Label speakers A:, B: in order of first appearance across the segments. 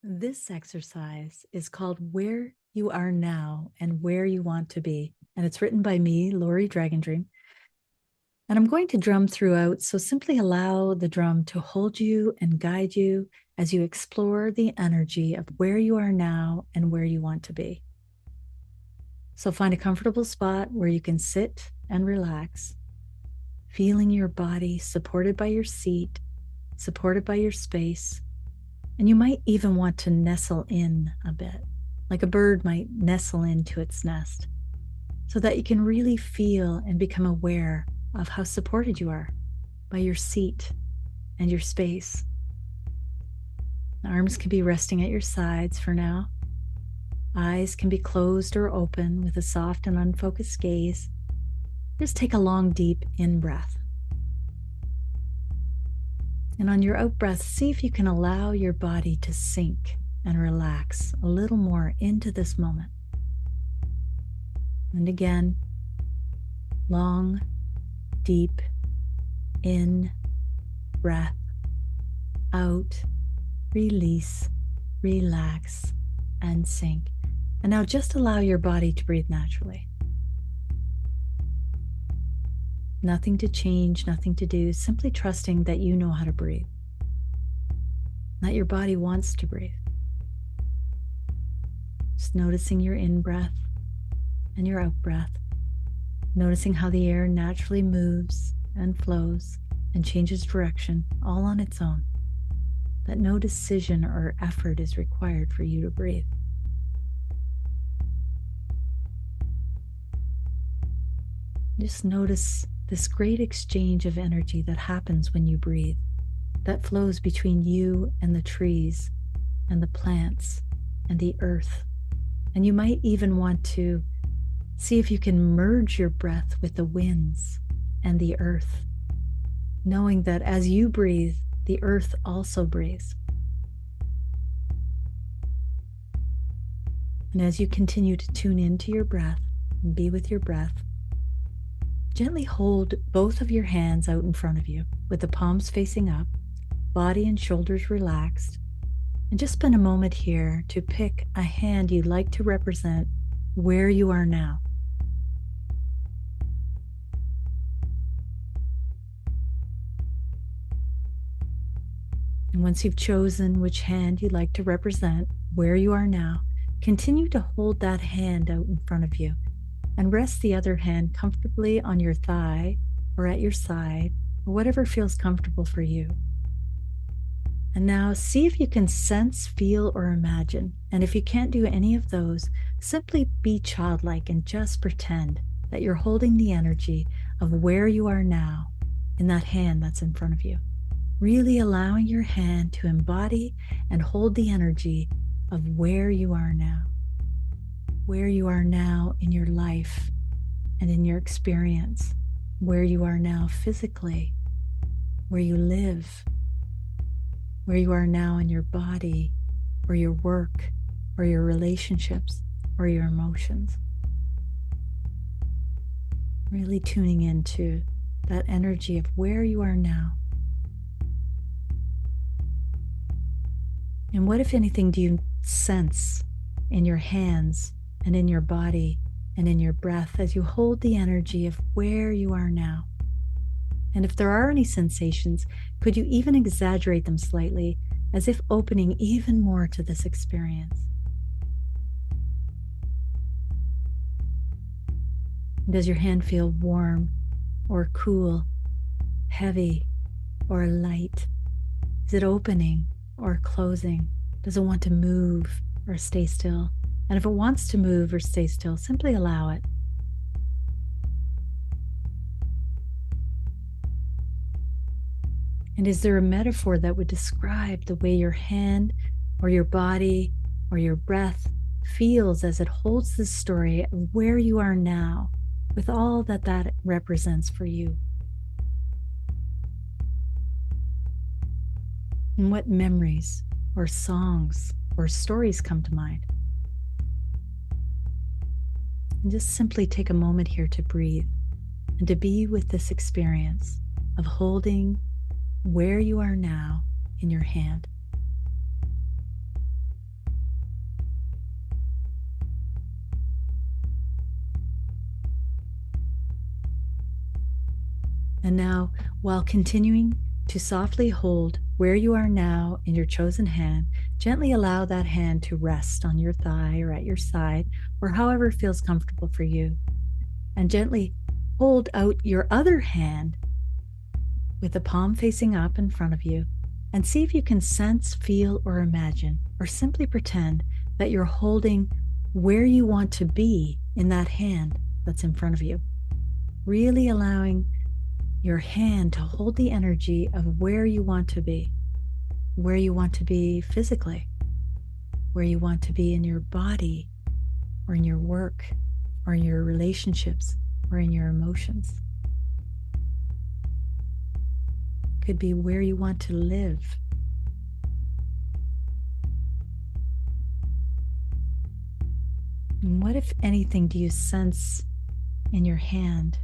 A: This exercise is called Where You Are Now and Where You Want to Be. And it's written by me, Lorriiii Dragon Dream. And I'm going to drum throughout. So simply allow the drum to hold you and guide you as you explore the energy of where you are now and where you want to be. So find a comfortable spot where you can sit and relax, feeling your body supported by your seat, supported by your space. And you might even want to nestle in a bit, like a bird might nestle into its nest, so that you can really feel and become aware of how supported you are by your seat and your space. The arms can be resting at your sides for now. Eyes can be closed or open with a soft and unfocused gaze. Just take a long, deep in-breath. And on your out breath, see if you can allow your body to sink and relax a little more into this moment. And again, long, deep in breath, out, release, relax, and sink. And now just allow your body to breathe naturally. Nothing to change, nothing to do, simply trusting that you know how to breathe, that your body wants to breathe. Just noticing your in-breath and your out-breath, noticing how the air naturally moves and flows and changes direction all on its own, that no decision or effort is required for you to breathe. Just notice this great exchange of energy that happens when you breathe, that flows between you and the trees and the plants and the earth. And you might even want to see if you can merge your breath with the winds and the earth, knowing that as you breathe, the earth also breathes. And as you continue to tune into your breath and be with your breath, gently hold both of your hands out in front of you with the palms facing up, body and shoulders relaxed, and just spend a moment here to pick a hand you'd like to represent where you are now. And once you've chosen which hand you'd like to represent where you are now, continue to hold that hand out in front of you and rest the other hand comfortably on your thigh or at your side, or whatever feels comfortable for you. And now see if you can sense, feel, or imagine. And if you can't do any of those, simply be childlike and just pretend that you're holding the energy of where you are now in that hand that's in front of you. Really allowing your hand to embody and hold the energy of where you are now. Where you are now in your life and in your experience, where you are now physically, where you live, where you are now in your body, or your work, or your relationships, or your emotions. Really tuning into that energy of where you are now. And what, if anything, do you sense in your hands and in your body and in your breath as you hold the energy of where you are now? And if there are any sensations, could you even exaggerate them slightly, as if opening even more to this experience? Does your hand feel warm or cool, heavy or light? Is it opening or closing? Does it want to move or stay still? And if it wants to move or stay still, simply allow it. And is there a metaphor that would describe the way your hand or your body or your breath feels as it holds the story of where you are now, with all that that represents for you? And what memories or songs or stories come to mind? And just simply take a moment here to breathe and to be with this experience of holding where you are now in your hand. And now, while continuing to softly hold where you are now in your chosen hand, gently allow that hand to rest on your thigh or at your side, or however feels comfortable for you. And gently hold out your other hand with the palm facing up in front of you, and see if you can sense, feel, or imagine, or simply pretend that you're holding where you want to be in that hand that's in front of you. Really allowing your hand to hold the energy of where you want to be physically, where you want to be in your body, or in your work, or in your relationships, or in your emotions. Could be where you want to live. And what, if anything, do you sense in your hand,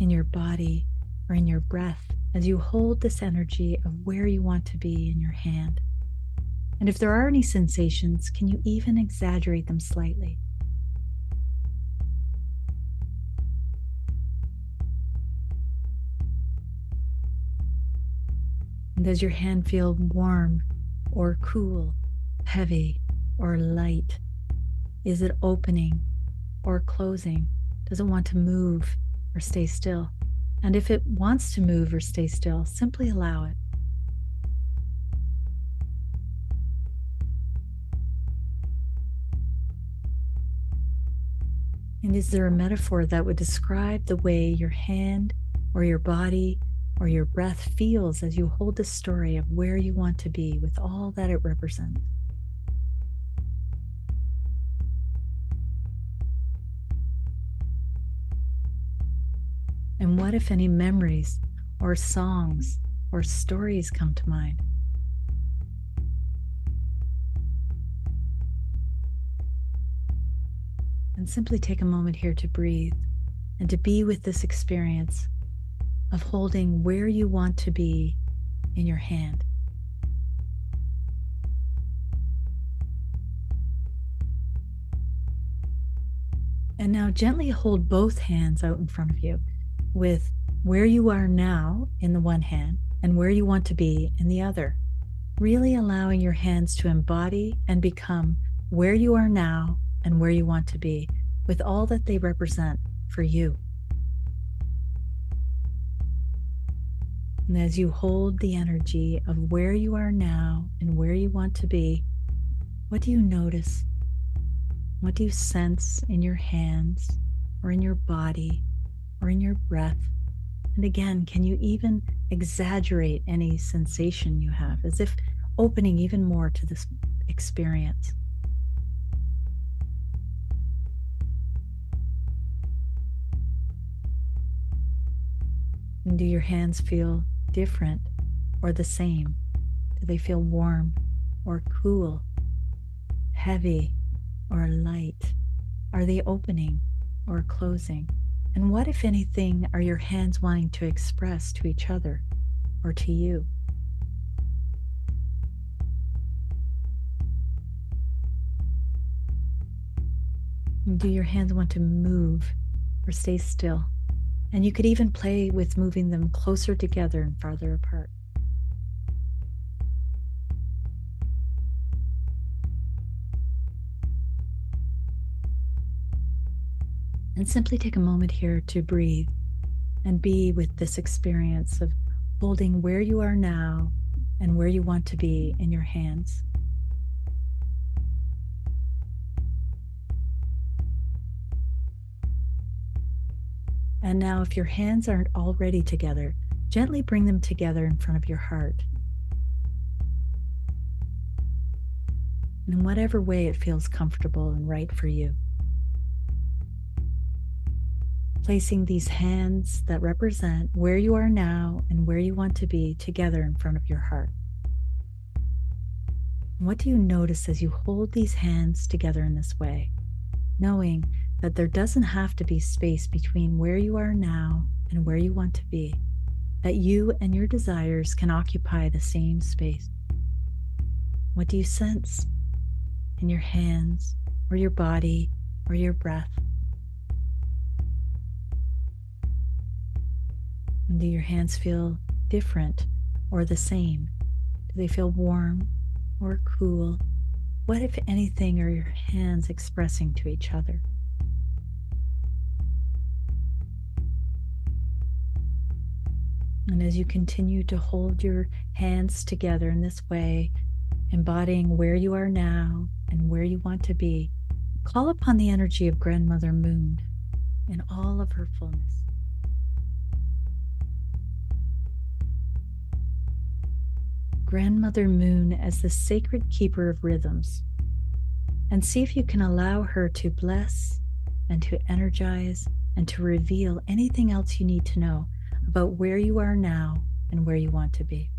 A: in your body, or in your breath as you hold this energy of where you want to be in your hand? And if there are any sensations, can you even exaggerate them slightly? And does your hand feel warm or cool, heavy or light? Is it opening or closing? Does it want to move or stay still? And if it wants to move or stay still, simply allow it. And is there a metaphor that would describe the way your hand or your body or your breath feels as you hold the story of where you want to be with all that it represents? And what, if any, memories or songs or stories come to mind? And simply take a moment here to breathe and to be with this experience of holding where you want to be in your hand. And now gently hold both hands out in front of you with where you are now in the one hand and where you want to be in the other. Really allowing your hands to embody and become where you are now and where you want to be with all that they represent for you. And as you hold the energy of where you are now and where you want to be, what do you notice? What do you sense in your hands or in your body or in your breath? And again, can you even exaggerate any sensation you have, as if opening even more to this experience? And do your hands feel different or the same? Do they feel warm or cool, heavy or light? Are they opening or closing? And what, if anything, are your hands wanting to express to each other or to you? And do your hands want to move or stay still? And you could even play with moving them closer together and farther apart. And simply take a moment here to breathe and be with this experience of holding where you are now and where you want to be in your hands. And now, if your hands aren't already together, gently bring them together in front of your heart. In whatever way it feels comfortable and right for you. Placing these hands that represent where you are now and where you want to be together in front of your heart. What do you notice as you hold these hands together in this way, knowing that there doesn't have to be space between where you are now and where you want to be, that you and your desires can occupy the same space? What do you sense in your hands or your body or your breath? And do your hands feel different or the same? Do they feel warm or cool? What, if anything, are your hands expressing to each other? And as you continue to hold your hands together in this way, embodying where you are now and where you want to be, call upon the energy of Grandmother Moon in all of her fullness. Grandmother Moon as the sacred keeper of rhythms. And see if you can allow her to bless and to energize and to reveal anything else you need to know about where you are now and where you want to be.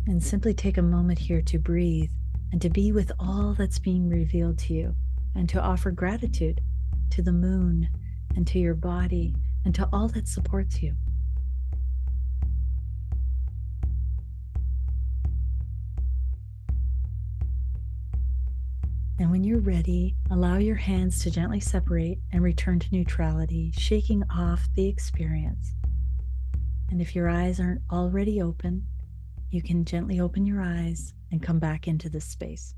A: And simply take a moment here to breathe and to be with all that's being revealed to you, and to offer gratitude to the moon and to your body and to all that supports you. And when you're ready, allow your hands to gently separate and return to neutrality, shaking off the experience. And if your eyes aren't already open, you can gently open your eyes and come back into this space.